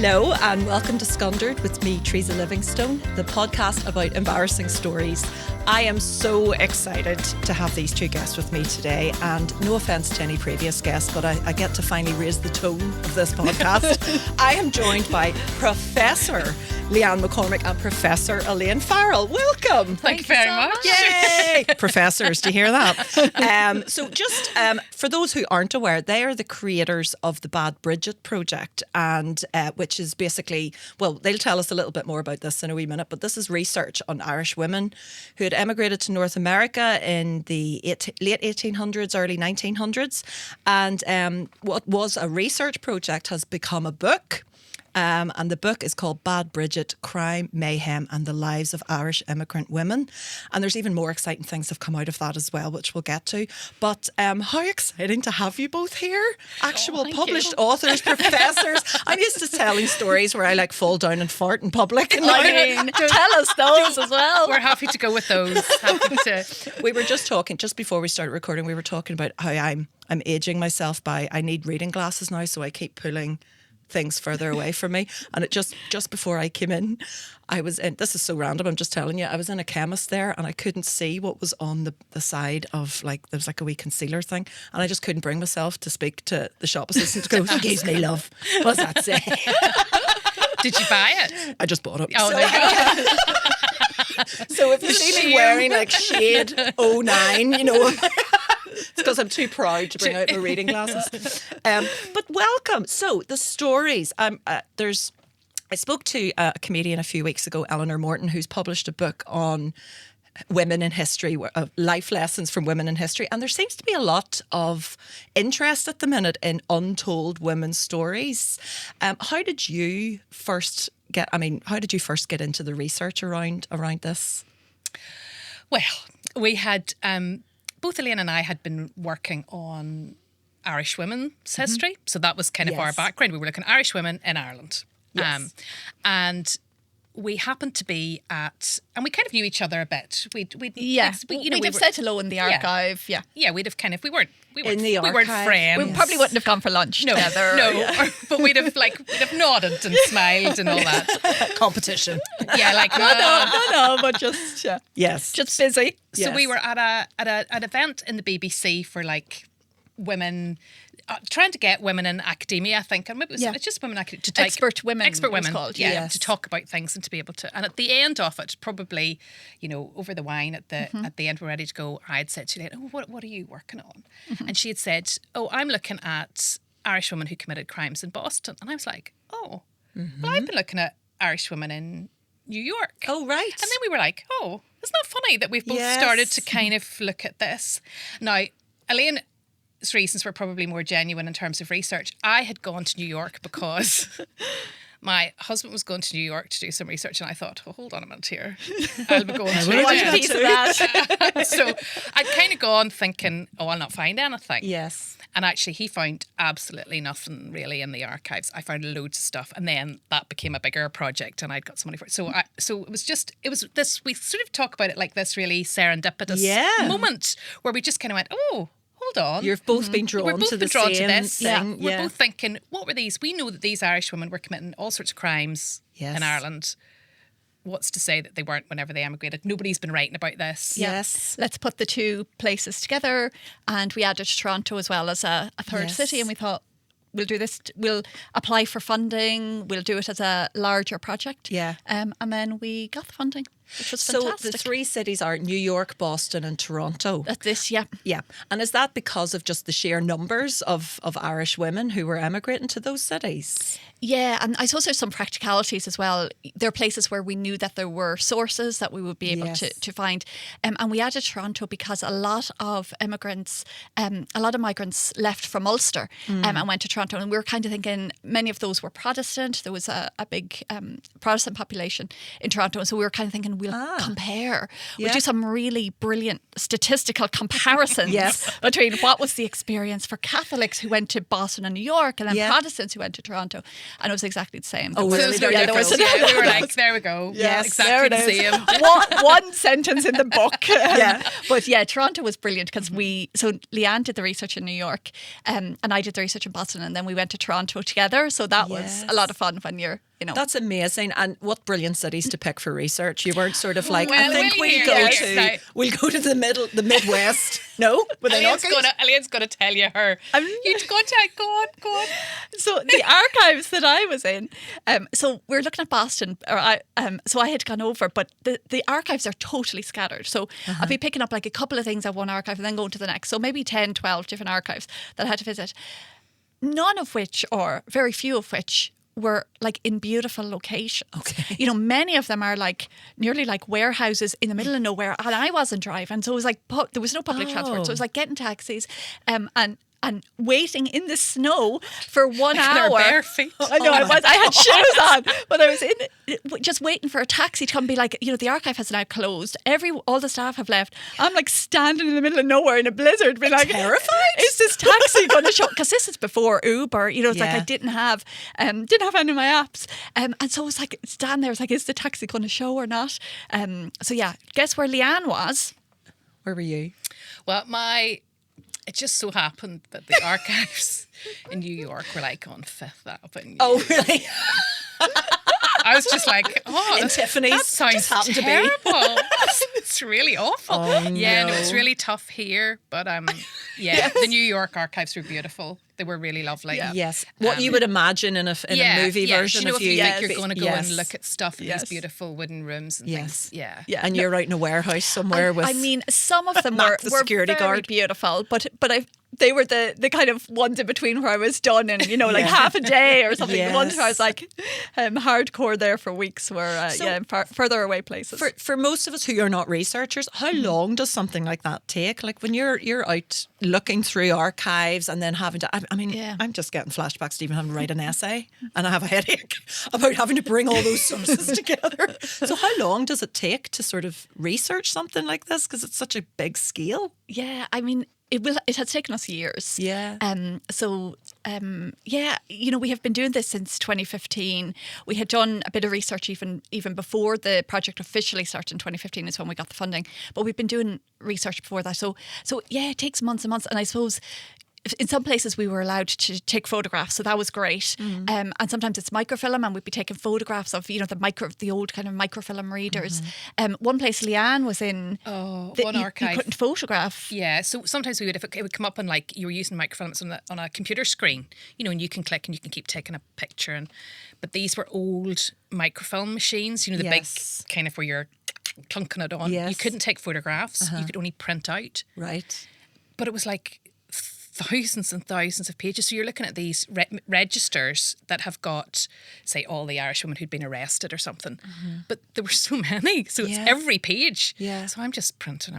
Hello and welcome to Scundered with me, Teresa Livingstone, the podcast about embarrassing stories. I am so excited to have these two guests with me today, and no offence to any previous guests, but I get to finally raise the tone of this podcast. I am joined by Professor Leanne McCormick and Professor Elaine Farrell. Welcome. Thank you very much. Yay! Professors, do you hear that? So just for those who aren't aware, they are the creators of the Bad Bridget project, and which is basically, well, they'll tell us a little bit more about this in a wee minute, but this is research on Irish women who had emigrated to North America in the late 1800s, early 1900s. And what was a research project has become a book. And the book is called Bad Bridget, Crime, Mayhem and the Lives of Irish Immigrant Women. And there's even more exciting things have come out of that as well, which we'll get to. But how exciting to have you both here. Actual published authors, professors. I'm used to telling stories where I like fall down and fart in public. And tell us those as well. We're happy to go with those. We were just talking, just before we started recording, we were talking about how I'm aging myself by, I need reading glasses now, so I keep pulling things further away from me. And it just before I came in, I was in, this is so random, I'm just telling you, I was in a chemist there and I couldn't see what was on the side of, like, there was like a wee concealer thing, and I just couldn't bring myself to speak to the shop assistant to go, "Excuse me, love, what's that say?" Did you buy it? I just bought it. Oh, there you go. So if you see me wearing like shade 09, you know, it's because I'm too proud to bring out my reading glasses. But welcome. So the stories. I spoke to a comedian a few weeks ago, Eleanor Morton, who's published a book on women in history, life lessons from women in history. And there seems to be a lot of interest at the minute in untold women's stories. How did you first get into the research around this? Well, we had, both Elaine and I had been working on Irish women's history. So that was kind of our background. We were looking at Irish women in Ireland. Yes. And we happened to be at, and we kind of knew each other a bit. We'd have said hello in the archive. Yeah, we'd have kind of, we weren't archive. friends. We probably wouldn't have gone for lunch together. No, but we'd have nodded and smiled and all that. Competition. Yeah, like no, but just just busy. So we were at an event in the BBC for like women. Trying to get women in academia, I think, and maybe it's just women to take expert women, called, to talk about things and to be able to. And at the end of it, probably, over the wine at the end, we're ready to go. I had said to Elaine, "Oh, what are you working on?" And she had said, "Oh, I'm looking at Irish women who committed crimes in Boston." And I was like, "Oh, well, I've been looking at Irish women in New York." Oh, right. And then we were like, "Oh, isn't that funny that we've both started to kind of look at this?" Now, Elaine. Reasons were probably more genuine in terms of research. I had gone to New York because my husband was going to New York to do some research, and I thought, "Oh, hold on a minute here, I'll be going to a piece of that." So I'd kind of gone thinking, "Oh, I'll not find anything." Yes. And actually, he found absolutely nothing really in the archives. I found loads of stuff, and then that became a bigger project, and I'd got some money for it. So it was this. We sort of talk about it like this really serendipitous moment where we just kind of went, "Oh, hold on." You've both been drawn to the same this thing. We're both thinking, what were these? We know that these Irish women were committing all sorts of crimes in Ireland. What's to say that they weren't whenever they emigrated? Nobody's been writing about this. Yes. Let's put the two places together. And we added Toronto as well as a third city. And we thought, we'll do this, we'll apply for funding, we'll do it as a larger project. Yeah. And then we got the funding, which was fantastic. So the three cities are New York, Boston and Toronto. That's this, yeah. Yeah. And is that because of just the sheer numbers of Irish women who were emigrating to those cities? Yeah, and I suppose there's some practicalities as well. There are places where we knew that there were sources that we would be able to find. And we added Toronto because a lot of migrants left from Ulster and went to Toronto. And we were kind of thinking many of those were Protestant. There was a big Protestant population in Toronto. And so we were kind of thinking, and we'll compare. Yeah. We'll do some really brilliant statistical comparisons Yes. between what was the experience for Catholics who went to Boston and New York, and then Protestants who went to Toronto, and it was exactly the same. Oh, There really? was- There you there go. was- We were like, there we go. Yes, exactly the there it same. is. One sentence in the book. Yeah. But yeah, Toronto was brilliant because so Leanne did the research in New York, and I did the research in Boston, and then we went to Toronto together. So that was a lot of fun when you're, That's amazing. And what brilliant cities to pick for research. You weren't sort of like, Well, I think we'll hear you. we'll go to the Midwest. No? Were they not good? Elaine's going to tell you her. You go on. So the archives that I was in, so we're looking at Boston, so I had gone over, but the archives are totally scattered. So I'd be picking up like a couple of things at one archive and then going to the next. So maybe 10, 12 different archives that I had to visit. None of which, or very few of which, were like in beautiful locations. Okay. You know, many of them are like nearly like warehouses in the middle of nowhere, and I wasn't driving, so it was like there was no public transport, so it was like getting taxis and waiting in the snow for 1 hour. Bare feet. I know, I had shoes on, but I was just waiting for a taxi to come and be like, the archive has now closed. All the staff have left. I'm like standing in the middle of nowhere in a blizzard, being like, terrified. Is this taxi going to show? Because this is before Uber. It's like I didn't have any of my apps, and so it was like standing there. It's like, is the taxi going to show or not? So yeah, guess where Leanne was? Where were you? Well, it just so happened that the archives in New York were like on Fifth Avenue. Oh, really? I was just like, In Tiffany's. that sounds Just happened to be. terrible. It's really awful. Oh, yeah, no, no. it's really tough here. But the New York archives were beautiful. They were really lovely. Yes. What you would imagine in a movie version You know, of if you you. think you're going to go and Yes. look at stuff in Yes. these beautiful wooden rooms and Yes. things. Yeah. And you're out in a warehouse somewhere with. I mean, some of them Matt, were the security very guard. beautiful, but they were the kind of ones in between where I was done in, like half a day or something. The ones where I was like hardcore there for weeks were further away places. For most of us who are not researchers, how long does something like that take? Like when you're out looking through archives and then having to, I'm just getting flashbacks to even having to write an essay, and I have a headache about having to bring all those sources together. So how long does it take to sort of research something like this? Because it's such a big scale. Yeah, I mean, it has taken us years. Yeah. We have been doing this since 2015. We had done a bit of research even before the project officially started in 2015 is when we got the funding. But we've been doing research before that. So yeah, it takes months and months. And I suppose in some places we were allowed to take photographs, so that was great. And sometimes it's microfilm, and we'd be taking photographs of the old kind of microfilm readers. One place Leanne was in, one archive. you couldn't photograph. Yeah, so sometimes it would come up on like you were using microfilms on a computer screen, and you can click and you can keep taking a picture. But these were old microfilm machines, the big kind of where you're clunking it on. Yes. You couldn't take photographs. You could only print out. Right. But it was like thousands and thousands of pages. So you're looking at these registers that have got, say, all the Irish women who'd been arrested or something. But there were so many. So it's every page. Yeah. So I'm just printing,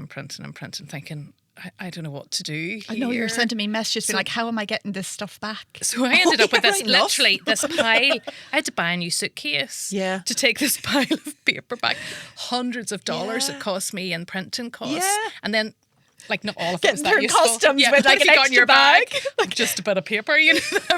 thinking, I don't know what to do. I know here. you're sending me messages being like, how am I getting this stuff back? So I ended up with this, right enough. literally, this pile. I had to buy a new suitcase to take this pile of paper back. Hundreds of dollars it cost me in printing costs. Yeah. And then, like, not all of it Getting was that through useful. customs with, like, if an you got in extra your bag. bag. Like just a bit of paper,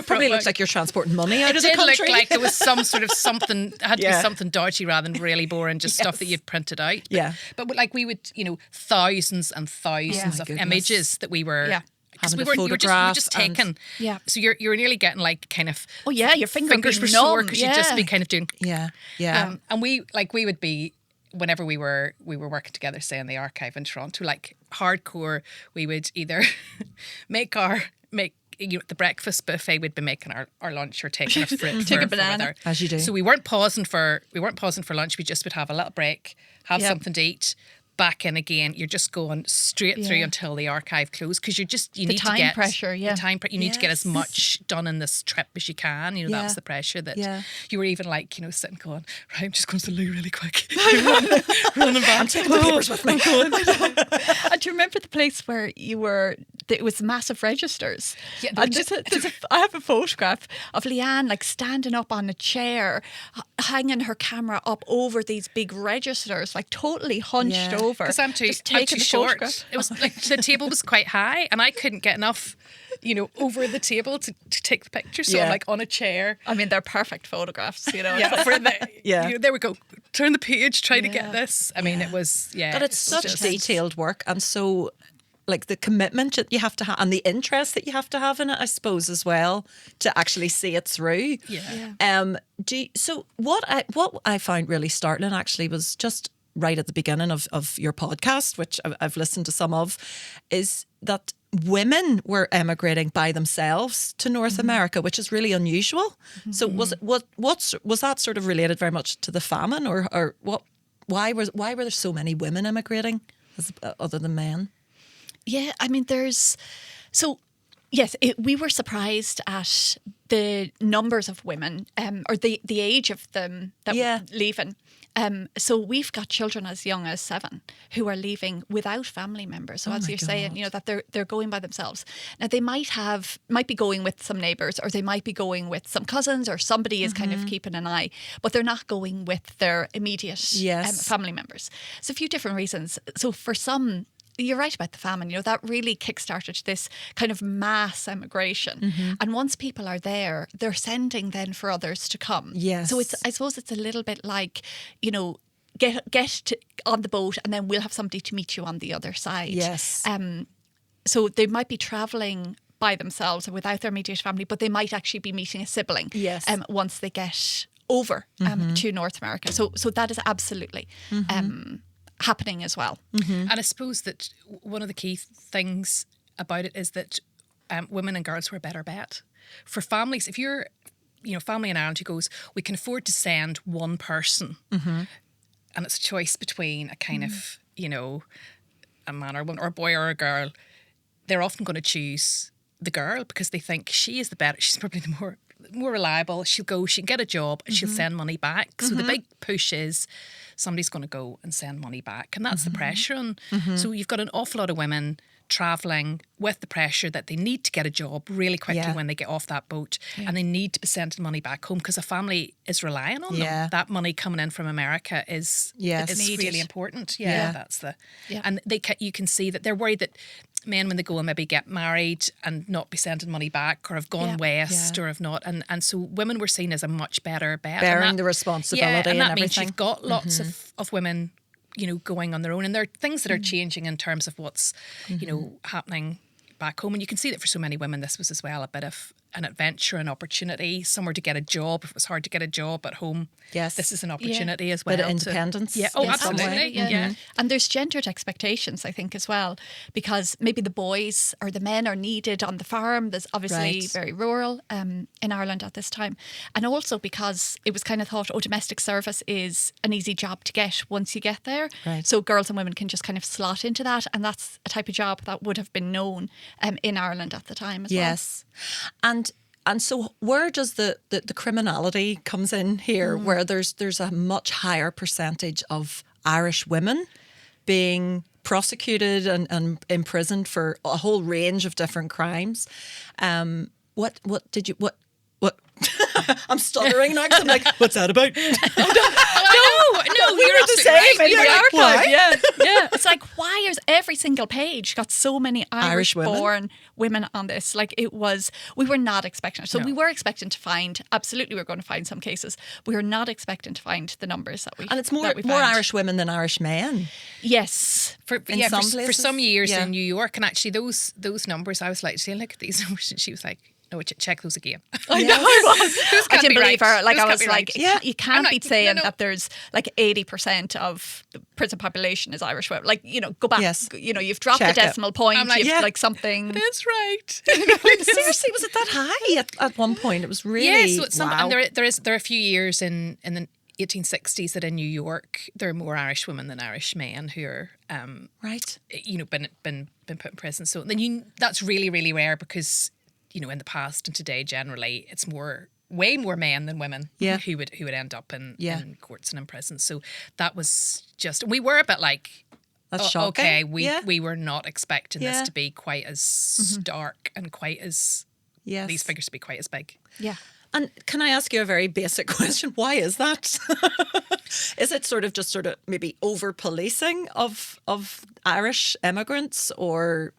Probably looks like you're transporting money out it of the did country. look like there was some sort of something, it had to be something dodgy rather than really boring, just stuff that you'd printed out. But like we would, thousands and thousands of goodness. images that we were... Because Having we to were photograph just and- taking. So you're nearly getting like kind of. Oh yeah, your fingers were being sore numb, because you'd just be kind of doing. Yeah. And we would be, whenever we were working together, say in the archive in Toronto, like hardcore, we would either make the breakfast buffet. We'd be making our lunch or taking a fruit, Take a banana. As you do. So we weren't pausing for lunch. We just would have a little break, have something to eat. Back in again, you're just going straight through until the archive closed because you need time to get pressure, the time you need to get as much done in this trip as you can. That was the pressure that you were even like sitting going, right, I'm just going to the loo really quick, running back. I'm taking the papers with me. And do you remember the place where you were it was massive registers. Yeah, And I have a photograph of Leanne like standing up on a chair, hanging her camera up over these big registers, like totally hunched over. Because I'm too short. It was like the table was quite high, and I couldn't get enough, over the table to take the picture. So I'm like on a chair. I mean, they're perfect photographs, There we go. Turn the page, try to get this. I mean, it was, But it's such detailed work, and so like the commitment that you have to have and the interest that you have to have in it, I suppose, as well, to actually see it through. So what I found really startling actually was just right at the beginning of your podcast, which I've listened to some of, is that women were emigrating by themselves to North America, which is really unusual. So was that sort of related very much to the famine, or what? Why were there so many women emigrating other than men? Yeah, I mean, we were surprised at the numbers of women, or the age of them that were leaving. So we've got children as young as 7 who are leaving without family members. So as you're saying, that they're going by themselves. Now they might be going with some neighbours, or they might be going with some cousins, or somebody is kind of keeping an eye, but they're not going with their immediate family members. So a few different reasons. So for some, you're right about the famine, that really kickstarted this kind of mass emigration. And once people are there, they're sending then for others to come. Yes. So I suppose it's a little bit like, get on the boat and then we'll have somebody to meet you on the other side. Yes. So they might be travelling by themselves or without their immediate family, but they might actually be meeting a sibling. Yes. Once they get over to North America. So that is absolutely happening as well. And I suppose that one of the key things about it is that women and girls were a better bet. For families, if you're, family in Ireland who goes, we can afford to send one person, and it's a choice between a kind of, a man or a woman, or a boy or a girl, they're often going to choose the girl because they think she is the better, she's probably the more reliable. She can get a job and she'll send money back. So the big push is somebody's going to go and send money back, and that's the pressure on. So you've got an awful lot of women travelling with the pressure that they need to get a job really quickly when they get off that boat, and they need to be sending money back home because a family is relying on them. That money coming in from America is really important. And you can see that they're worried that men, when they go and maybe get married and not be sending money back, or have gone west or have not, and so women were seen as a much better bet, bearing the responsibility, and that everything. means you've got lots of women going on their own, and there are things that are changing in terms of what's happening back home. And you can see that for so many women this was as well a bit of an adventure, an opportunity, somewhere to get a job. If it was hard to get a job at home, this is an opportunity as well. Bit of independence. Absolutely. And there's gendered expectations, I think, as well, because maybe the boys or the men are needed on the farm. There's obviously very rural in Ireland at this time. And also because it was kind of thought, domestic service is an easy job to get once you get there. Right. So girls and women can just kind of slot into that. And that's a type of job that would have been known in Ireland at the time as well. Yes. And so where does the criminality comes in here, where there's a much higher percentage of Irish women being prosecuted and imprisoned for a whole range of different crimes. What I'm stuttering now because I'm like, what's that about? No, we were the same in the archive. Why? Yeah. It's like, why is every single page got so many Irish-born women on this? Like, we were not expecting it. So we were expecting to find, absolutely we're going to find some cases. We were not expecting to find the numbers that we And it's more Irish women than Irish men. Yes. For some years in New York, and actually those numbers, I was like, look at these numbers, and she was like, no, check those again. I know. I didn't believe her. Like, I was like, you can't be saying that there's like 80% of the prison population is Irish women. Like, go back. Yes. You've dropped the decimal point. You've like something. That's right. Seriously, was it that high at one point? It was really wow. And there are a few years in the 1860s that in New York there are more Irish women than Irish men who are been put in prison. So then that's really, really rare because in the past and today generally it's way more men than women who would end up in courts and in prisons. So that was just, we were a bit like, That's shocking. Okay, Yeah. we were not expecting Yeah. this to be quite as stark and quite as Yes. these figures to be quite as big. Yeah. And can I ask you a very basic question? Why is that? Is it sort of maybe over policing of Irish immigrants, or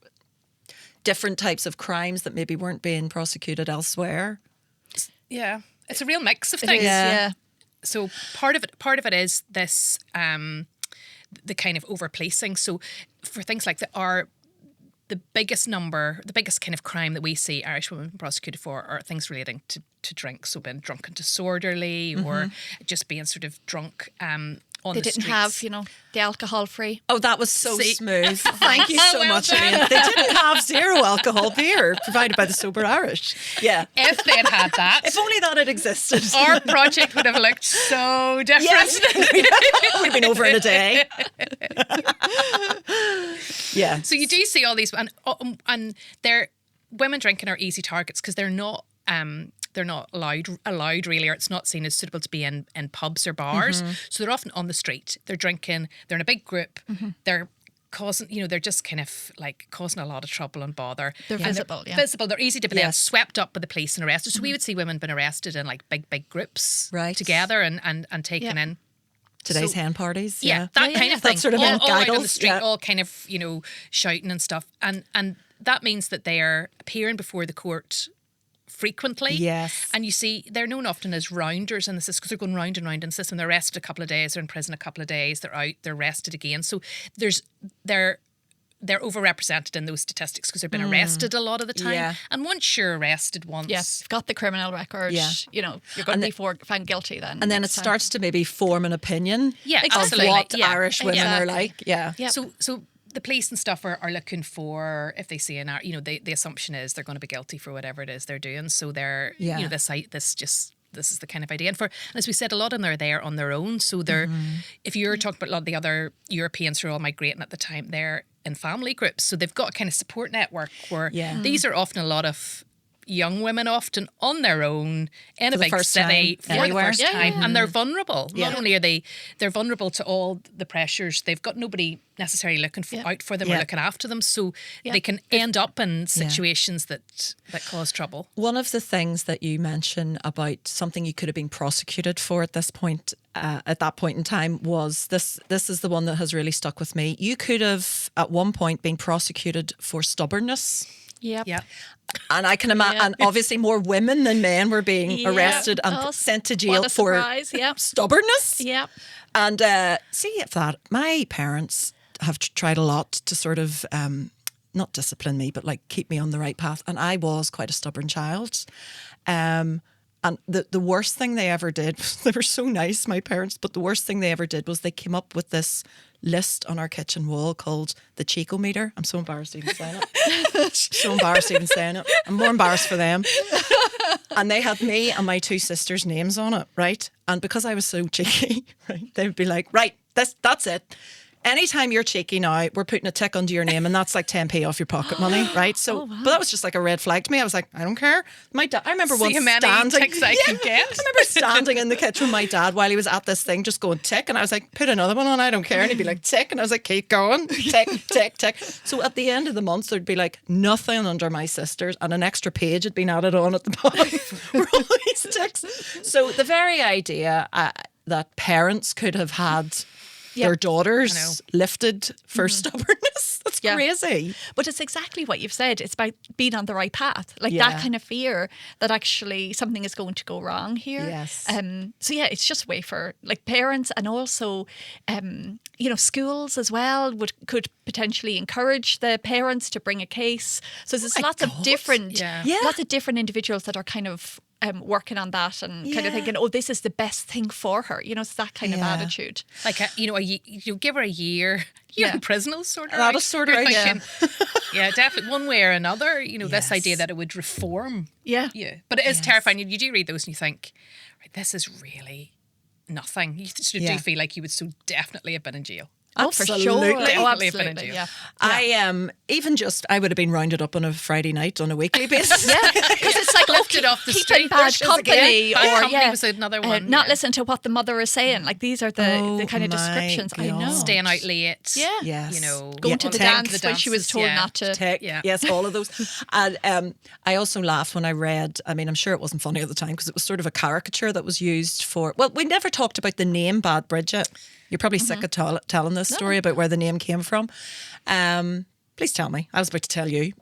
different types of crimes that maybe weren't being prosecuted elsewhere? Yeah, it's a real mix of It things. is, yeah. So part of it is this the kind of over policing. So for things like the biggest kind of crime that we see Irish women prosecuted for are things relating to drink. So being drunk and disorderly, or just being sort of drunk on They the didn't streets. have, the alcohol free. Oh, that was so See? smooth. Thank you so Well much, done. Elaine. They didn't have zero alcohol beer provided by the Sober Irish. Yeah. If they'd had that, If only that had existed. our project would have looked so different. Yes. Would have been over in a day. Yeah. So you do see all these, and women drinking are easy targets because they're not allowed really, or it's not seen as suitable to be in pubs or bars. So they're often on the street. They're drinking. They're in a big group. They're causing, they're just kind of like causing a lot of trouble and bother. They're And visible, yeah. Visible. They're easy to be then Yes. swept up by the police and arrested. So we would see women being arrested in like big groups Right. together and taken Yeah. in. Today's So- hen parties. Yeah, that kind of That thing. sort of all out on the gaggles, street, yeah. all kind of, shouting and stuff. And that means that they're appearing before the court frequently. Yes. And you see, they're known often as rounders in the system because they're going round and round in the system. They're arrested a couple of days, they're in prison a couple of days, they're out, they're arrested again. So they're overrepresented in those statistics because they've been arrested a lot of the time. Yeah. And once you're arrested once, Yes, you've got the criminal record. Yeah. You're going to be found guilty then. And then it next time. starts to maybe form an opinion Yeah, of absolutely. what Yeah. Irish women are Exactly. like. Yeah. Yep. So the police and stuff are looking for, if they see the assumption is they're going to be guilty for whatever it is they're doing. So they're, Yeah. this is the kind of idea. And as we said, a lot of them are there on their own. So they're, if you're talking about a lot of the other Europeans who are all migrating at the time, they're in family groups. So they've got a kind of support network where Yeah. these are often a lot of young women, often on their own in For a the big first city time, for anywhere. the first Yeah, time, yeah. and they're vulnerable. Yeah. Not only are they're vulnerable to all the pressures. They've got nobody necessarily looking out for them Yeah. or looking after them, so Yeah. they can end up in situations that cause trouble. One of the things that you mentioned about something you could have been prosecuted for at this point, at that point in time, was this. This is the one that has really stuck with me. You could have at one point been prosecuted for stubbornness. Yep. Yeah. And I can imagine, Yeah. and obviously more women than men were being Yeah. arrested and Oh, sent to jail what a for surprise. Yep. stubbornness. Yep. And see if that, my parents have tried a lot to sort of not discipline me, but like keep me on the right path. And I was quite a stubborn child. And the worst thing they ever did, they were so nice, my parents, but the worst thing they ever did was they came up with this list on our kitchen wall called the Chico meter. I'm so embarrassed even saying it. So embarrassed even saying it. I'm more embarrassed for them. And they had me and my two sisters' names on it, right? And because I was so cheeky, right, they would be like, right, that's it. Anytime you're cheeky now, we're putting a tick under your name, and that's like 10p off your pocket money, right? So, but that was just like a red flag to me. I was like, I don't care. My dad, I remember once See how many standing. ticks I can get. I remember standing in the kitchen with my dad while he was at this thing, just going tick, and I was like, put another one on. I don't care. And he'd be like tick, and I was like, keep going, tick, tick, tick. So at the end of the month, there'd be like nothing under my sisters, and an extra page had been added on at the bottom for all these ticks. So the very idea that parents could have had their daughters lifted for stubbornness. That's Yeah. crazy. But it's exactly what you've said. It's about being on the right path. Like Yeah. that kind of fear that actually something is going to go wrong here. Yes. So yeah, it's just a way for like parents and also, schools as well could potentially encourage the parents to bring a case. So there's my lots of God. different, Yeah. Yeah. lots of different individuals that are kind of working on that and kind Yeah. of thinking, oh, this is the best thing for her. It's that kind of Yeah. attitude. Like you give her a year. You're Yeah. in prison, will sort her That'll out. sort her You're out, yeah. thinking, yeah, definitely one way or another. This Yes. idea that it would reform. Yeah. Yeah, but it is Yes. terrifying. You do read those and you think, right, this is really nothing. You sort of Yeah. do feel like you would so definitely have been in jail. Oh, for Absolutely. sure. Oh, Definitely have been in absolutely. jail. Yeah. I would have been rounded up on a Friday night on a weekly basis. Yeah, because it's like Lifted off the keeping street. bad Bushes company, again. Bad or company was another one. not listen to what the mother is saying. Like these are the kind of my descriptions. I know. God. Staying out late. Yeah. Yes. You know, Going to the Tank. dance when she was dances, told yeah. not to. Tech, Yeah. yes, all of those. And I also laughed when I read, I mean, I'm sure it wasn't funny at the time because it was sort of a caricature that was used for, well, we never talked about the name Bad Bridget. You're probably sick of telling this story about where the name came from. Please tell me. I was about to tell you.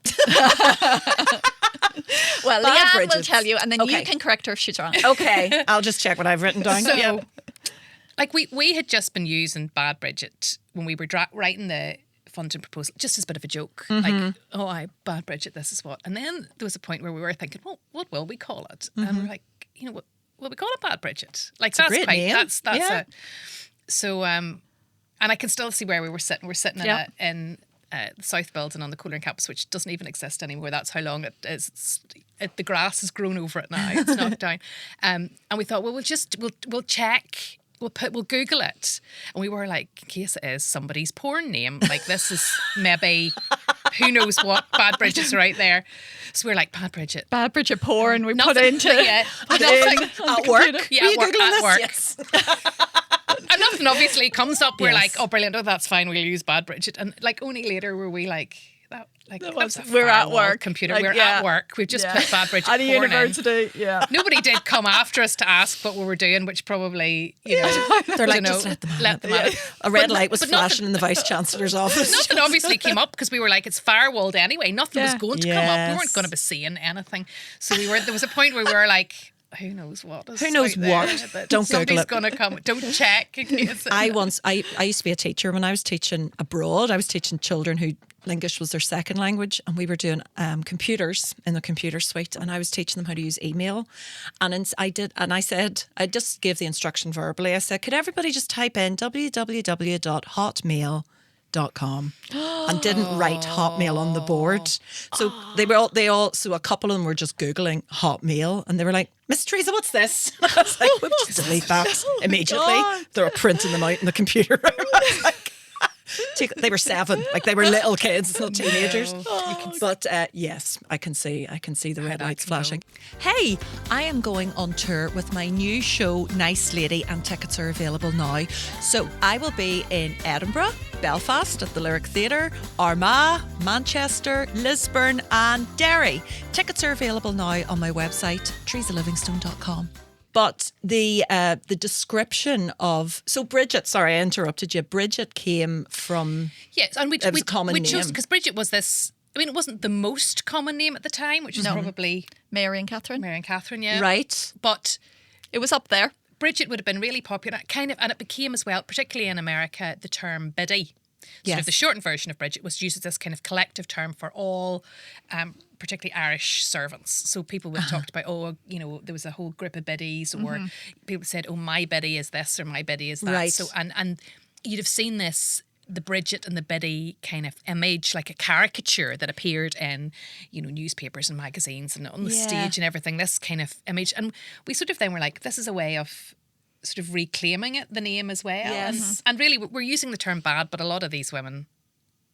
Well, Bad Leanne will Bridgets. tell you, and then Okay. you can correct her if she's wrong. Okay, I'll just check what I've written down. So, Yeah. like we had just been using Bad Bridget when we were writing the funding proposal, just as a bit of a joke. Like, Bad Bridget, this is what. And then there was a point where we were thinking, well, what will we call it? And we're like, what will we call it? Bad Bridget. Like that's great quite name. that's Yeah. a so and I can still see where we were sitting. We're sitting in the South Building on the Coleraine campus, which doesn't even exist anymore. That's how long it is. The grass has grown over it now. It's knocked down. And we thought, well, we'll check. We'll Google it. And we were like, in case it is somebody's porn name, like this is maybe who knows what. Bad Bridget's right there. So we're like, Bad Bridget. Bad Bridget porn. We Nothing, put into yeah, put nothing in on At the work? computer. Yeah, Were you work- Googling at this? work. Yes. And nothing obviously comes up. We're Yes. like, oh, brilliant. Oh, that's fine. We'll use Bad Bridget. And like only later were we like, that's a We're at firewall work. computer. Like, we're yeah. at work. We've just Yeah. put Bad Bridget At a porn in. university, yeah. Nobody did come after us to ask what we were doing, which probably, you know, They're like, you know, just let them let them at it. A red light was but nothing- flashing in the Vice Chancellor's office. Nothing obviously came up because we were like, it's firewalled anyway. Nothing was Yeah. going to come up. We Yes. weren't going to be seeing anything. So there was a point where we were like, who knows what? is Who knows out there what? that Don't Google somebody's it. going to come. Don't check. In case I used to be a teacher when I was teaching abroad. I was teaching children who English was their second language, and we were doing computers in the computer suite, and I was teaching them how to use email. And I just gave the instruction verbally. I said, could everybody just type in www.hotmail.com and didn't write Hotmail on the board. So so a couple of them were just Googling Hotmail, and they were like, Miss Teresa, what's this? And I was like, we'll just delete that immediately. They were printing them out in the computer room. I was like, they were 7, like they were little kids, not teenagers. But yes, I can see the red lights flashing. Hey, I am going on tour with my new show, Nice Lady, and tickets are available now. So I will be in Edinburgh, Belfast at the Lyric Theatre, Armagh, Manchester, Lisburn and Derry. Tickets are available now on my website, teresalivingstone.com. But the description of Bridget, sorry, I interrupted you. Bridget came from yes, and it was a common we name. chose because Bridget was this. I mean, it wasn't the most common name at the time, which was probably Mary and Catherine. Mary and Catherine, yeah, right. But It was up there. Bridget would have been really popular, and it became as well, particularly in America, the term biddy. Sort Yes. of the shortened version of Bridget was used as this kind of collective term for all, particularly Irish servants. So people would have talked about, there was a whole group of biddies, or people said, oh, my biddy is this or my biddy is that. Right. So and you'd have seen this, the Bridget and the biddy kind of image, like a caricature that appeared in, newspapers and magazines and on the stage and everything, this kind of image. And we sort of then were like, this is a way of sort of reclaiming it, the name as well. Yes. And really we're using the term bad, but a lot of these women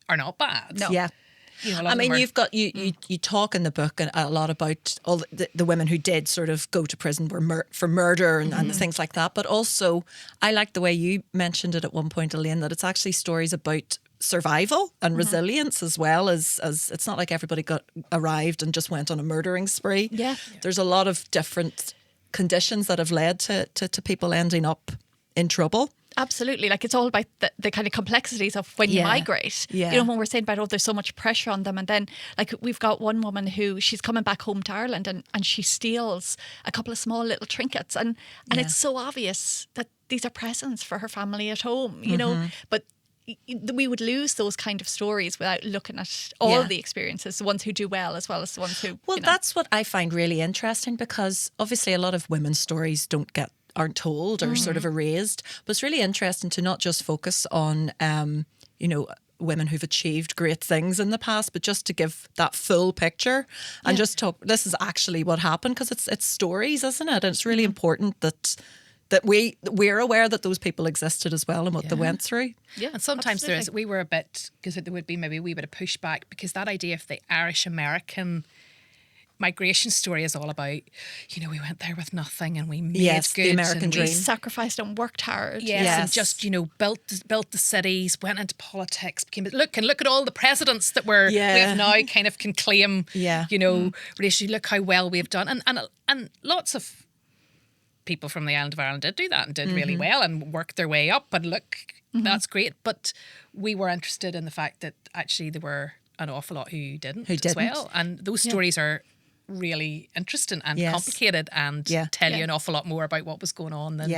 are not bad. No. Yeah. A lot I of mean, them are- you've got you talk in the book a lot about all the women who did sort of go to prison for murder and things like that. But also, I like the way you mentioned it at one point, Elaine, that it's actually stories about survival and resilience as well as it's not like everybody arrived and just went on a murdering spree. Yeah. There's a lot of different conditions that have led to people ending up in trouble. Absolutely. Like it's all about the kind of complexities of when you Yeah. migrate. Yeah. When we're saying about, there's so much pressure on them. And then like we've got one woman who she's coming back home to Ireland and she steals a couple of small little trinkets. And it's so obvious that these are presents for her family at home, you know, but we would lose those kind of stories without looking at all Yeah. the experiences, the ones who do well as the ones who, Well, that's what I find really interesting because obviously a lot of women's stories aren't told or sort of erased. But it's really interesting to not just focus on, women who've achieved great things in the past, but just to give that full picture and just talk. This is actually what happened because it's stories, isn't it? And it's really important that that we're aware that those people existed as well and what they went through. Yeah, and sometimes we were a bit, because there would be maybe a wee bit of pushback, because that idea of the Irish American migration story is all about, we went there with nothing and we made good. The American dream. We sacrificed and worked hard. Yes, and just, built the cities, went into politics, look at all the presidents that we have now kind of can claim, racially, look how well we've done. And lots of people from the island of Ireland did do that and did really well and worked their way up. And look, that's great. But we were interested in the fact that actually there were an awful lot who didn't as well. And those stories are really interesting and complicated and tell you an awful lot more about what was going on than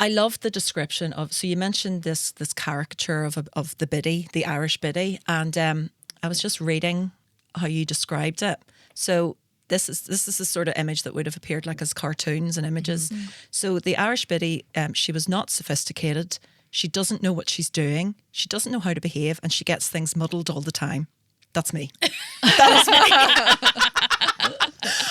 I love the description of, so you mentioned this caricature of the biddy, the Irish biddy, and I was just reading how you described it. So this is the sort of image that would have appeared like as cartoons and images. So the Irish biddy, she was not sophisticated, she doesn't know what she's doing, she doesn't know how to behave, and she gets things muddled all the time. That's me. That is me.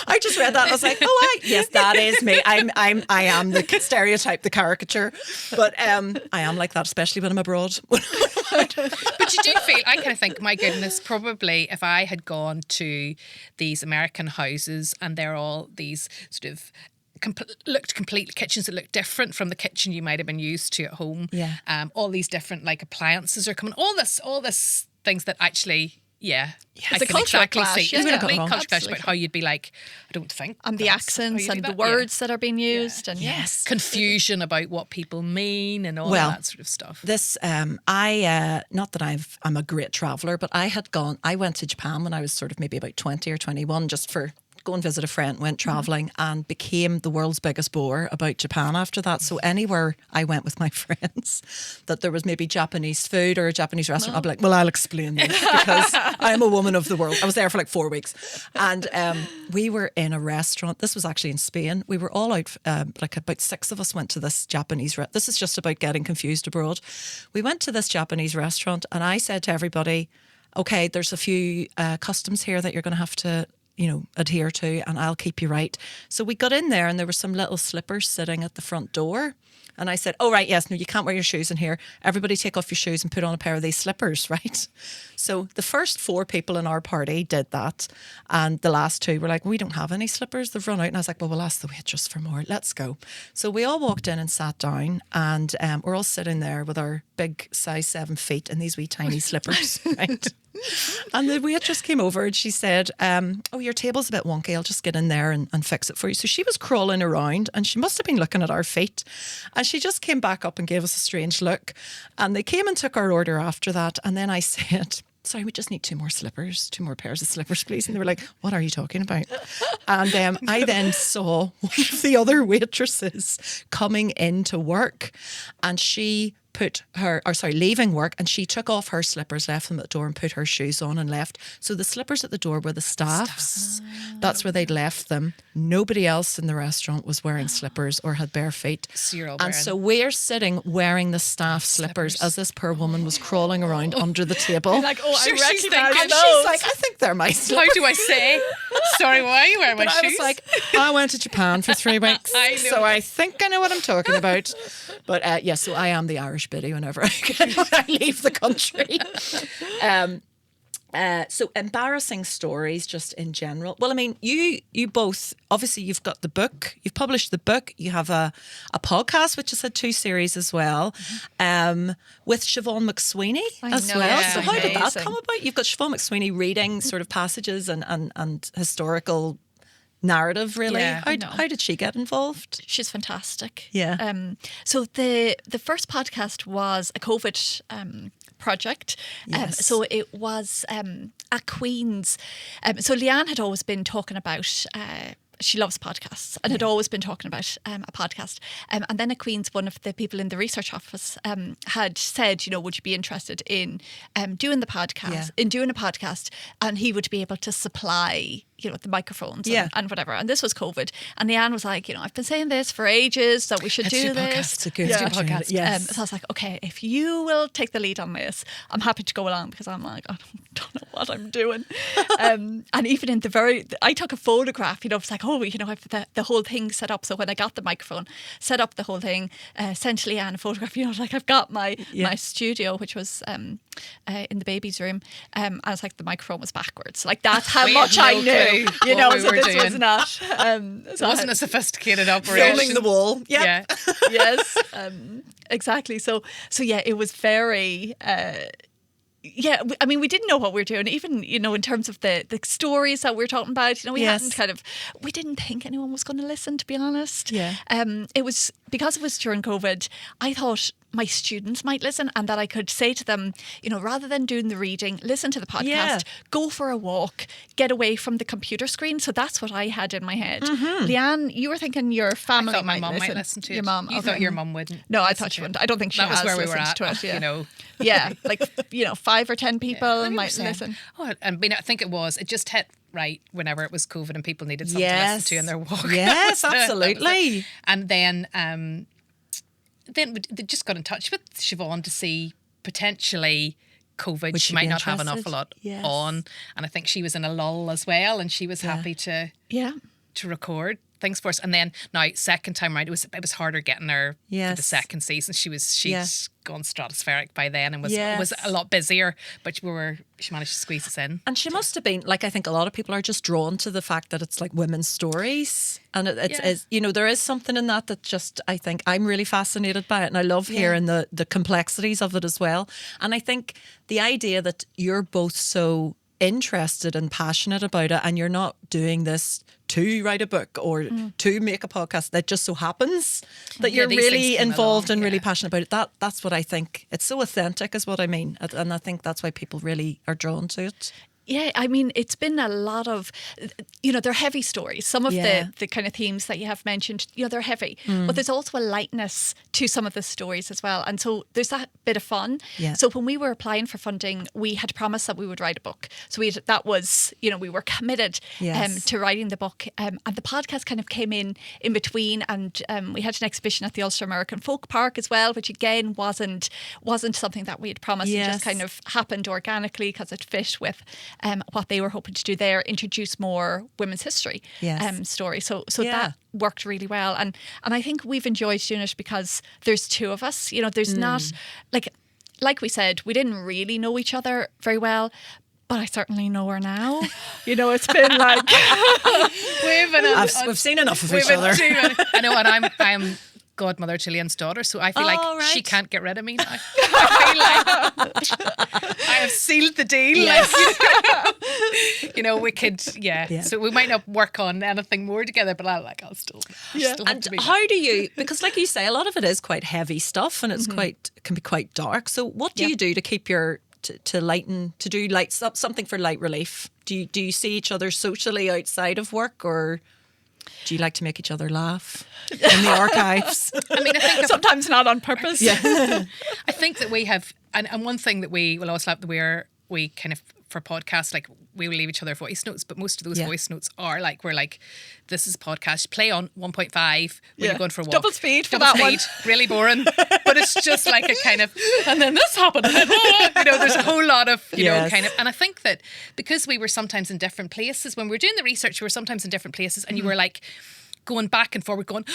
I just read that. I was like, yes, that is me. I am the stereotype, the caricature. But I am like that, especially when I'm abroad. But you do feel, I kind of think, my goodness, probably if I had gone to these American houses and they're all these sort of looked complete kitchens that look different from the kitchen you might have been used to at home. Yeah. All these different appliances are coming. All this things that actually. Yeah, it's a cultural clash. It's a complete cultural clash about how you'd be like, I don't think. And the accents and the words that are being used. And confusion about what people mean and all that sort of stuff. This, not that I'm a great traveller, but I went to Japan when I was sort of maybe about 20 or 21 just for go and visit a friend, went travelling and became the world's biggest bore about Japan after that. So anywhere I went with my friends that there was maybe Japanese food or a Japanese restaurant, I'd be like, well, I'll explain this because I'm a woman of the world. I was there for like 4 weeks. And we were in a restaurant. This was actually in Spain. We were all out, like about 6 of us went to this Japanese this is just about getting confused abroad. We went to this Japanese restaurant and I said to everybody, okay, there's a few customs here that you're going to have to adhere to, and I'll keep you right. So we got in there and there were some little slippers sitting at the front door. And I said, oh, right, yes, no, you can't wear your shoes in here. Everybody take off your shoes and put on a pair of these slippers, right? So the first 4 people in our party did that. And the last 2 were like, we don't have any slippers. They've run out. And I was like, well, we'll ask the waitress for more. Let's go. So we all walked in and sat down and we're all sitting there with our big size 7 feet in these wee tiny slippers, right? And the waitress came over and she said, oh, your table's a bit wonky. I'll just get in there and fix it for you. So she was crawling around and she must have been looking at our feet. And she just came back up and gave us a strange look. And they came and took our order after that. And then I said, sorry, we just need 2 more slippers, 2 more pairs of slippers, please. And they were like, what are you talking about? And I then saw one of the other waitresses coming into work and she leaving work, and she took off her slippers, left them at the door and put her shoes on and left. So the slippers at the door were the staff's. That's where they'd left them. Nobody else in the restaurant was wearing slippers or had bare feet. So you're all and so we're sitting wearing the staff slippers as this poor woman was crawling around under the table. Like, oh, I recognize recognize those. She's like, I think they're my slippers. How do I say? Sorry, why are you wearing my shoes? I was like, I went to Japan for 3 weeks, I know. so I think I know what I'm talking about. But yes, so I am the Irish biddy whenever I leave the country. So embarrassing stories just in general. Well, I mean, you both, obviously you've got the book, you've published the book, you have a podcast which has had 2 series as well, with Siobhan McSweeney as well. Yeah, so how did that amazing. come about? You've got Siobhan McSweeney reading sort of passages and historical narrative, really. Yeah, how did she get involved? She's fantastic. Yeah. So the first podcast was a COVID project. Yes. So it was at Queen's. So Leanne had always been talking about she loves podcasts and had always been talking about a podcast. And then at Queen's, one of the people in the research office had said, would you be interested in doing a podcast? And he would be able to supply, the microphones Yeah. and whatever. And this was COVID. And Leanne was like, I've been saying this for ages that we should do this. It's a good podcast. Yes. So I was like, okay, if you will take the lead on this, I'm happy to go along, because I'm like, I don't know what I'm doing. And even in I took a photograph, it was like, I've the whole thing set up. So when I got the microphone, set up the whole thing, sent Leanne a photograph, like I've got my studio, which was in the baby's room. And it's like the microphone was backwards. Like that's how much I knew. So this was not. It wasn't a sophisticated operation. Filming the wall. Yep. Yeah. Yes. Exactly. So yeah, it was very. I mean, we didn't know what we were doing, even, in terms of the stories that we were talking about. We hadn't we didn't think anyone was going to listen, to be honest. Yeah. It was, because it was during COVID, I thought my students might listen, and that I could say to them, rather than doing the reading, listen to the podcast, go for a walk, get away from the computer screen. So that's what I had in my head. Mm-hmm. Leanne, you were thinking your family I thought my might mum listen. might listen to it. Your mum. You thought your mum wouldn't? No, I thought she wouldn't. I don't think she has. That was where we were at. To it, yeah. Yeah, like 5 or 10 people might 100%. listen. Oh, I think it just hit right whenever it was COVID and people needed something to listen to in their walk. Yes, absolutely. And then they just got in touch with Siobhan to see potentially COVID. She might not have an awful lot on, and I think she was in a lull as well, and she was happy to record things for us. And then now second time round, it was harder getting her for the second season. She's gone stratospheric by then and was a lot busier, but she managed to squeeze us in. And she must have been, like, I think a lot of people are just drawn to the fact that it's like women's stories, and it's there is something in that just, I think I'm really fascinated by it, and I love hearing the complexities of it as well. And I think the idea that you're both so interested and passionate about it, and you're not doing this to write a book or to make a podcast, that just so happens that you're really involved and really passionate about it. That's what I think. It's so authentic is what I mean, and I think that's why people really are drawn to it. Yeah, I mean, it's been a lot of, they're heavy stories. Some of the kind of themes that you have mentioned, they're heavy. But there's also a lightness to some of the stories as well. And so there's that bit of fun. Yeah. So when we were applying for funding, we had promised that we would write a book. So we were committed to writing the book. And the podcast kind of came in between. And we had an exhibition at the Ulster American Folk Park as well, which again wasn't something that we had promised. It just kind of happened organically because it fit with what they were hoping to do there, introduce more women's history stories. So that worked really well. And I think we've enjoyed doing it because there's two of us. There's not, like we said, we didn't really know each other very well, but I certainly know her now. It's been like... we've seen enough of each other. I know, and I'm godmother to Leanne's daughter, so I feel like she can't get rid of me now. I feel like I have sealed the deal. Yes. We could, so we might not work on anything more together, but I'll still and how do you, because like you say, a lot of it is quite heavy stuff, and it's can be quite dark. So what do you do to keep to lighten, to do something for light relief? Do you see each other socially outside of work, or do you like to make each other laugh in the archives? I mean, I think sometimes not on purpose. Yeah. I think that we have, and one thing that we will always have, we kind of, for podcasts, like we will leave each other voice notes, but most of those voice notes are like, we're like, this is a podcast, play on 1.5 when you're going for a walk. Double speed for that one. Really boring. But it's just like a kind of, and then this happened. And then, there's a whole lot of, kind of, and I think that because we were sometimes in different places, when we were doing the research, we were sometimes in different places, and you were like going back and forward going,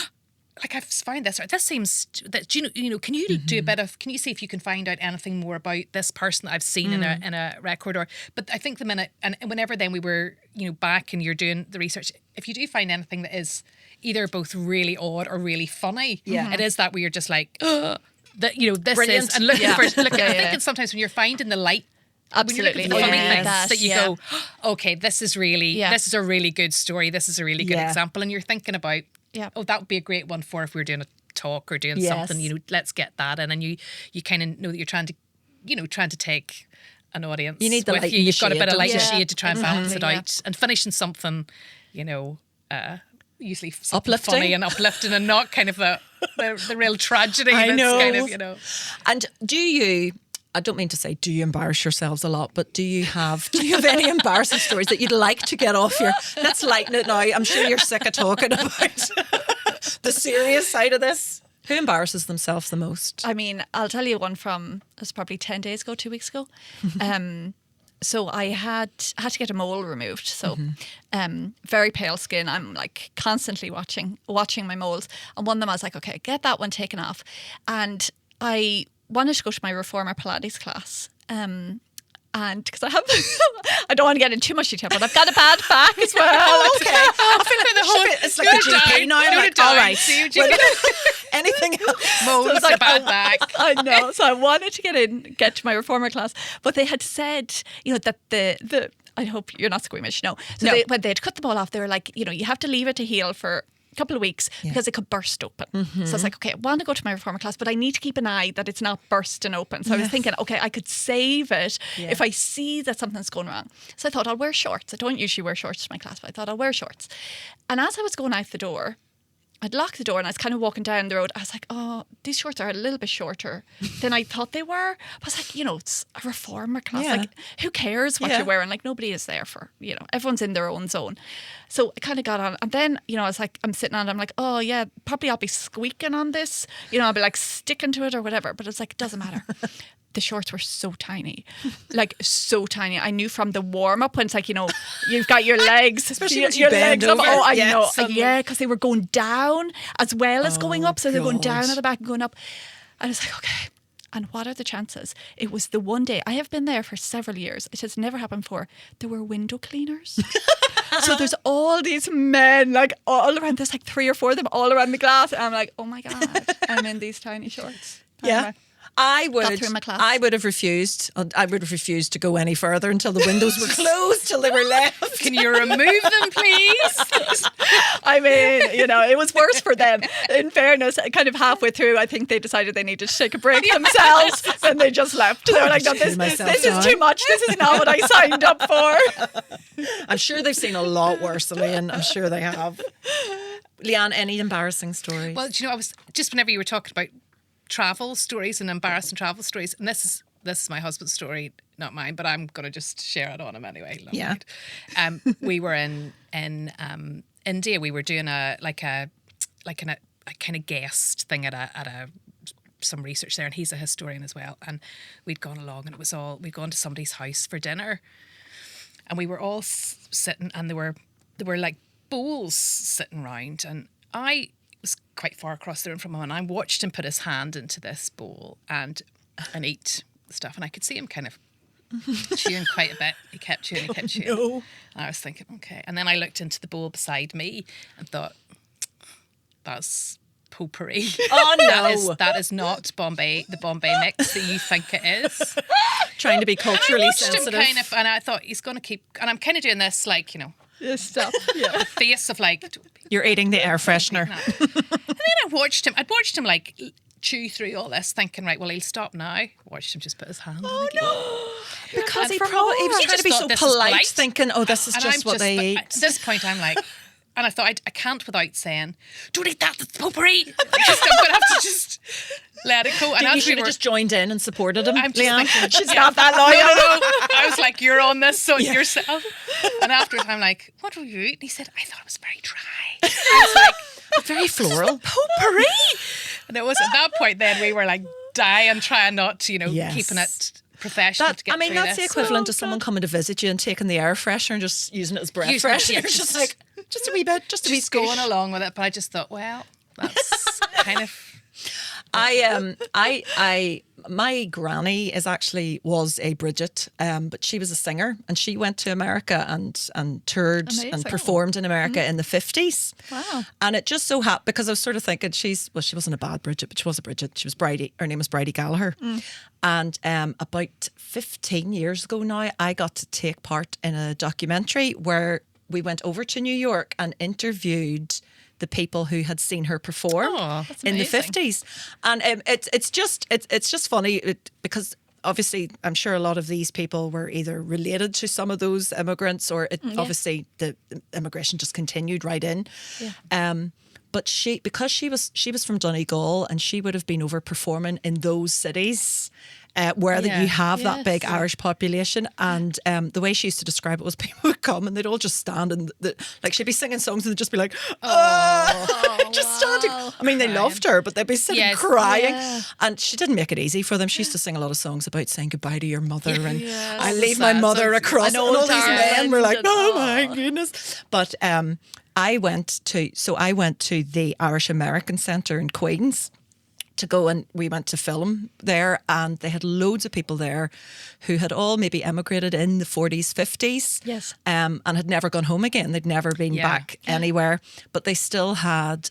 like, I've found this, or this seems that, can you do a bit of, can you see if you can find out anything more about this person that I've seen in a record, but I think the minute, and whenever then we were, back and you're doing the research, if you do find anything that is either both really odd or really funny, it is that where you're just like, that, this Brilliant. is, and looking for, I think it's sometimes when you're finding the light, absolutely, funny things that you go, okay, this is a really good story, this is a really good example, and you're thinking about, that would be a great one for if we were doing a talk or doing something, let's get that in, and you kind of know that you're trying to take an audience. You need the light. You've got a bit of light and shade to try and balance it out, and finishing something, usually something uplifting. funny and uplifting, and not kind of the real tragedy. I know. Kind of, And do you, I don't mean to say, do you embarrass yourselves a lot, but do you have any embarrassing stories that you'd like to get off your... Let's lighten it now. I'm sure you're sick of talking about the serious side of this. Who embarrasses themselves the most? I mean, I'll tell you one from, it was probably 10 days ago, 2 weeks ago. So I had to get a mole removed. So very pale skin. I'm like constantly watching my moles. And one of them I was like, okay, get that one taken off. And I wanted to go to my reformer Pilates class. And because I have, I don't want to get into too much detail, but I've got a bad back as well. Oh, okay. I feel like the whole, it's like a GP now. I'm like, all right. Anything else? Moles, like, a bad back. I know. So I wanted to get to my reformer class, but they had said, that the I hope you're not squeamish. No. So No. when they had cut them all off, they were like, you have to leave it to heal for couple of weeks because it could burst open. So I was like, okay, I want to go to my reformer class, but I need to keep an eye that it's not bursting open. So I was thinking, okay, I could save it if I see that something's going wrong. So I thought I'll wear shorts. I don't usually wear shorts to my class, but I thought I'll wear shorts. And as I was going out the door, I'd locked the door and I was kind of walking down the road. I was like, oh, these shorts are a little bit shorter than I thought they were. I was like, it's a reformer class. Yeah. Like, who cares what you're wearing? Like, nobody is there for, everyone's in their own zone. So I kind of got on. And then, I was like, I'm sitting on it. I'm like, oh, yeah, probably I'll be squeaking on this. I'll be like sticking to it or whatever. But it's like, it doesn't matter. The shorts were so tiny, like so tiny. I knew from the warm up when it's like, you've got your legs, especially once your you bend legs up. over. Oh, I Yeah, know. suddenly. Yeah, because they were going down as well as going up. So they're going down God. at the back and going up. I was like, okay. And what are the chances? It was the one day. I have been there for several years. It has never happened before. There were window cleaners. So there's all these men like all around. There's like 3 or 4 of them all around the glass. And I'm like, oh my God, I'm in these tiny shorts. Yeah. Anyway. I through my class. would have refused. I would have refused to go any further until the windows were closed, till they were left. Can you remove them, please? I mean, it was worse for them. In fairness, kind of halfway through, I think they decided they needed to take a break themselves, and they just left. They were like, no, this is too much. This is not what I signed up for. I'm sure they've seen a lot worse, Elaine. I'm sure they have. Leanne, any embarrassing stories? Well, I was just whenever you were talking about travel stories and embarrassing travel stories, and this is my husband's story, not mine, but I'm gonna just share it on him anyway. Yeah. We were in India. We were doing a kind of guest thing at some research there, and he's a historian as well. And we'd gone along, and we'd gone to somebody's house for dinner, and we were all sitting, and there were like bowls sitting round, and I was quite far across the room from him, and I watched him put his hand into this bowl and eat stuff, and I could see him kind of chewing quite a bit. He kept chewing. No. And I was thinking, okay. And then I looked into the bowl beside me and thought, that's potpourri. Oh no, that is not the Bombay mix that you think it is. Trying to be culturally I watched him sensitive. and I thought he's going to keep, and I'm kind of doing this like, This stuff. Yeah. face of like, You're eating the air freshener. and then I'd watched him like chew through all this, thinking, right, well, he'll stop now. Watched him just put his hand. Oh in no! Because And he for was He trying just to be thought so this is polite, polite. thinking, "Oh, this is And just what they eat." At this point, I'm like, and I thought I can't without saying, "Don't eat that. That's potpourri." I'm gonna have to just let it go. And You as should we have were, just joined in and supported him. I'm just Leanne. thinking, She's yeah. not that loyal. No. I was like, "You're on this, so yourself." And afterwards, I'm like, "What were you eating?" He said, "I thought it was very dry." I was like, Very floral. potpourri. And it was at that point then we were like dying, trying not to, Yes. keeping it professional to get through That's the this. equivalent to someone coming to visit you and taking the air freshener and just using it as breath Using it, freshener. yeah, It's just just like, just a wee bit, just a wee Just going scoosh. along with it, but I just thought, well, that's kind of. My granny was a Bridget, but she was a singer, and she went to America and toured and Amazing. performed in America in the 50s. Wow. And it just so happened, because I was sort of thinking she wasn't a bad Bridget, but she was a Bridget. She was Bridie. Her name was Bridie Gallagher. And about 15 years ago now, I got to take part in a documentary where we went over to New York and interviewed the people who had seen her perform That's in the amazing. 50s. And it's just funny because obviously I'm sure a lot of these people were either related to some of those immigrants, or obviously the immigration just continued right in. But because she was from Donegal, and she would have been over performing in those cities where that Yeah. you have that Yes. big Irish population. And the way she used to describe it was people would come and they'd all just stand and like she'd be singing songs and they'd just be like, just standing. I mean, they loved her, but they'd be sitting Yes. crying. Yeah. And she didn't make it easy for them. She used to sing a lot of songs about saying goodbye to your mother and Yes. I leave my Sad mother songs. across. An And all old these men were like, Ireland oh and- my goodness. But I went to the Irish American Centre in Queens to go, and we went to film there, and they had loads of people there who had all maybe emigrated in the 40s, 50s. Yes. And had never gone home again. They'd never been Yeah. back anywhere, but they still had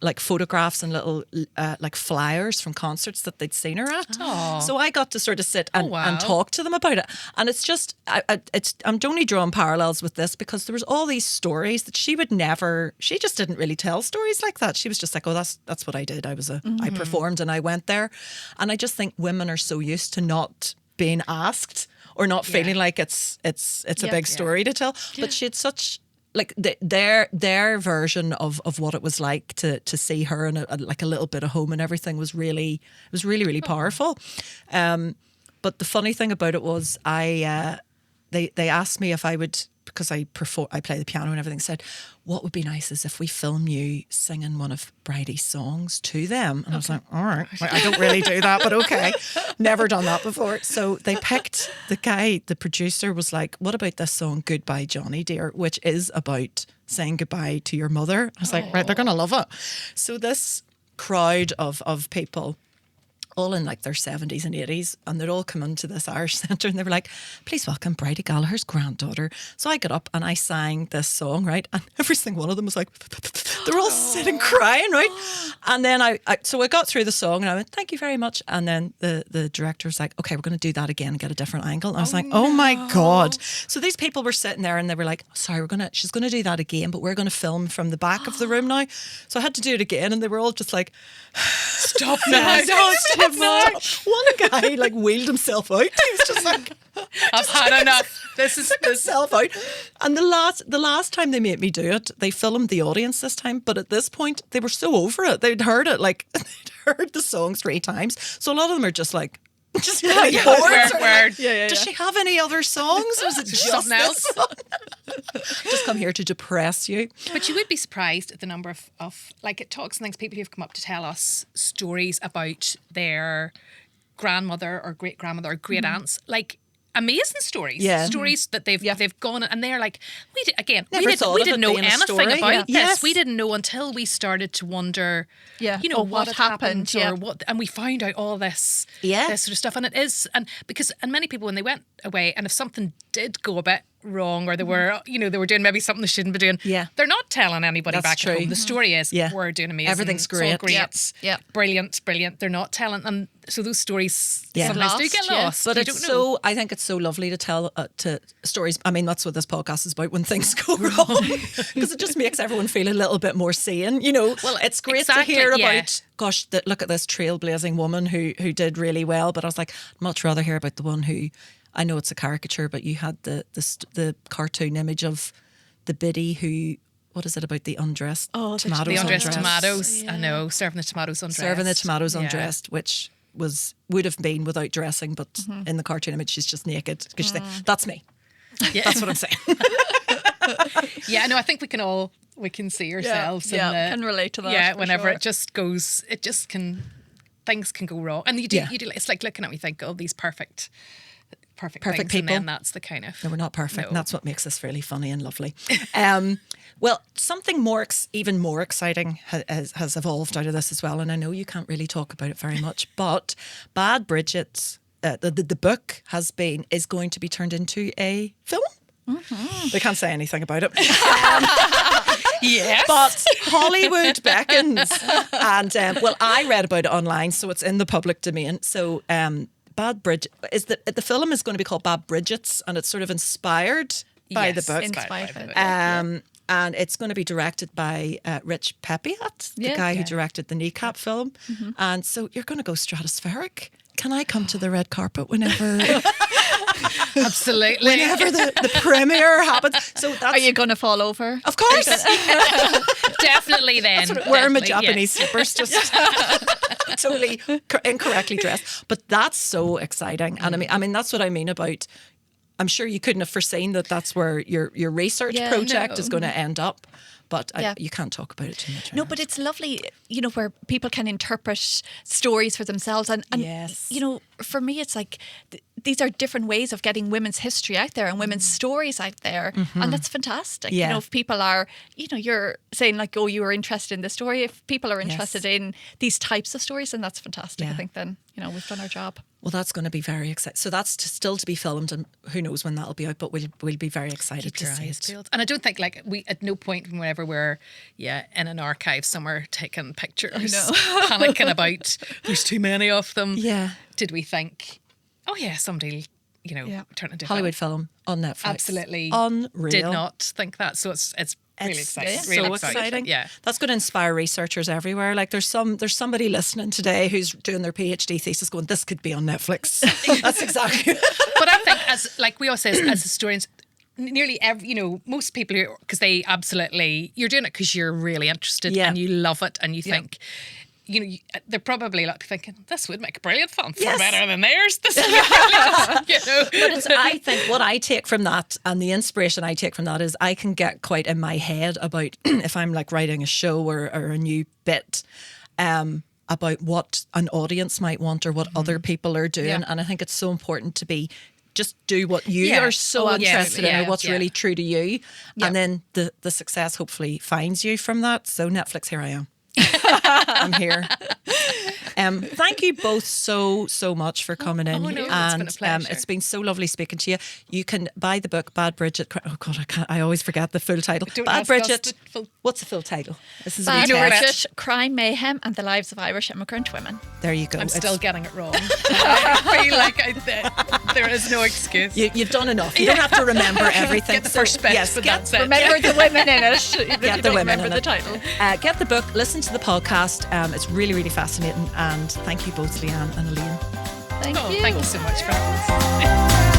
like photographs and little like flyers from concerts that they'd seen her at. So I got to sort of sit and, wow. and talk to them about it. And it's just, I'm only drawing parallels with this because there was all these stories that she just didn't really tell stories like that. She was just like, oh, that's what I did. I performed and I went there. And I just think women are so used to not being asked or not feeling like it's a big story to tell. But she had such, like their version of what it was like to see her in like a little bit of home and everything was really powerful. But the funny thing about it was they asked me if I would, because I play the piano and everything, said what would be nice is if we film you singing one of Bridie's songs to them. And I was like, all right, I don't really do that, but okay. Never done that before. So they picked the producer was like, what about this song, Goodbye Johnny Dear, which is about saying goodbye to your mother. I was like, right, they're going to love it. So this crowd of people, all in like their 70s and 80s, and they'd all come into this Irish Centre and they were like, please welcome Bridie Gallagher's granddaughter. So I got up and I sang this song, right? And every single one of them was like, they're all sitting crying, right? And then I got through the song and I went, thank you very much. And then the director was like, okay, we're going to do that again and get a different angle. And I was like, oh my God. So these people were sitting there and they were like, sorry, she's going to do that again, but we're going to film from the back of the room now. So I had to do it again and they were all just like, Stop now. Stop. One guy like wheeled himself out. He was just like, I've had enough. This is himself out. And the last time they made me do it, they filmed the audience this time. But at this point, they were so over it. They'd heard it, like they'd heard the song 3 times. So a lot of them are just like, just really bored. Word. Does she have any other songs? Or is it just Something this else? song? Just come here to depress you. But you would be surprised at the number of like it talks and things, people who've come up to tell us stories about their grandmother or great grandmother or great aunts, like amazing stories. Yeah. Stories that they've gone and they're like, we Never thought of didn't it know being a anything story. about this. Yes. We didn't know until we started to wonder, Yeah. you know, Oh, what what had happened, or what, and we found out all this, this sort of stuff. And it is, and many people when they went away, and if something did go a bit wrong or they were, you know, they were doing maybe something they shouldn't be doing, they're not telling anybody That's back true. at home. The story is, we're doing amazing. Everything's It's all great. great. Yep. Brilliant. They're not telling, and so those stories sometimes do Lost, get yeah. lost. But You it's don't know. I think it's so lovely to tell to stories. I mean, that's what this podcast is about, when things go wrong, because it just makes everyone feel a little bit more sane. You know, Well, it's great exactly, to hear yeah. about, gosh, look at this trailblazing woman who did really well. But I was like, I'd much rather hear about the one who, I know it's a caricature, but you had the cartoon image of the biddy who, what is it about the undressed tomatoes? The undressed undressed? tomatoes. I know, serving the tomatoes undressed. Serving the tomatoes Yeah. undressed, which would have been without dressing, but in the cartoon image she's just naked. Because you think, that's me. Yeah. That's what I'm saying. Yeah, no, I think we can see ourselves in the, can relate to that. yeah, for whenever sure. things can go wrong. And you do, Yeah. it's like looking at me, think, oh, these perfect things, people. and then that's the kind of No, we're not perfect. No. And that's what makes us really funny and lovely. Well, something even more exciting has evolved out of this as well. And I know you can't really talk about it very much, but Bad Bridget, the book is going to be turned into a film. Mm-hmm. They can't say anything about it. Yes. But Hollywood beckons. And, I read about it online, so it's in the public domain. So Bad Bridget, the film is going to be called Bad Bridgets, and it's sort of inspired by the book. Inspired by the book. And it's going to be directed by Rich Pepiat, the guy who directed the Kneecap film. Mm-hmm. And so you're going to go stratospheric. Can I come to the red carpet whenever... Absolutely. Whenever the premiere happens. So that's, Are you going to fall over? Of course. Definitely then. Wearing my Definitely, Japanese slippers. Just totally incorrectly dressed. But that's so exciting. And I mean, that's what I mean about, I'm sure you couldn't have foreseen that that's where your research project is going to end up. But you can't talk about it too much. No, but it's lovely, you know, where people can interpret stories for themselves. And you know, for me, it's like these are different ways of getting women's history out there and women's stories out there. And that's fantastic. Yeah. You know, if people are, you know, you're saying like, oh, you were interested in this story. If people are interested in these types of stories, then that's fantastic. I think then, you know, we've done our job. Well, that's going to be very exciting. So that's still to be filmed, and who knows when that'll be out, but we'll be very excited to see it. Peeled. And I don't think, like, we at no point whenever we're in an archive somewhere taking pictures, panicking about there's too many of them. Yeah. Did we think, oh yeah, somebody, you know, turn into Hollywood film on Netflix. Absolutely. Unreal. Did not think that. So it's really exciting. It's really so exciting. Yeah. That's going to inspire researchers everywhere. Like there's somebody listening today who's doing their PhD thesis going, this could be on Netflix. That's exactly. But I think, as like we always say, as historians, nearly every, you know, most people who, because they absolutely, you're doing it because you're really interested and you love it and you think, you know, they're probably like thinking, this would make a brilliant film. Far better than theirs. This is brilliant. You know? But I think what I take from that, and the inspiration I take from that, is I can get quite in my head about if I'm like writing a show or a new bit, about what an audience might want or what other people are doing. And I think it's so important to just do what you are so interested in, or what's really true to you. And then the success hopefully finds you from that. So Netflix, here I am. I'm here. Thank you both so much for coming in. No, and it's been a pleasure. It's been so lovely speaking to you. You can buy the book Bad Bridget. Oh God, I always forget the full title. Bad Bridget. What's the full title? This is Bad Bridget, Crime, Mayhem and the Lives of Irish Immigrant Women. There you go. I'm still getting it wrong. I feel like there is no excuse. You've done enough. You don't have to remember everything. Get the first bit, but that's it. Remember the women in it. Even Get if the you don't women remember in the it. title. Get the book. Listen to the podcast. It's really, really fascinating. And thank you both, Leanne and Elaine. Thank you. Thank you so much for having us.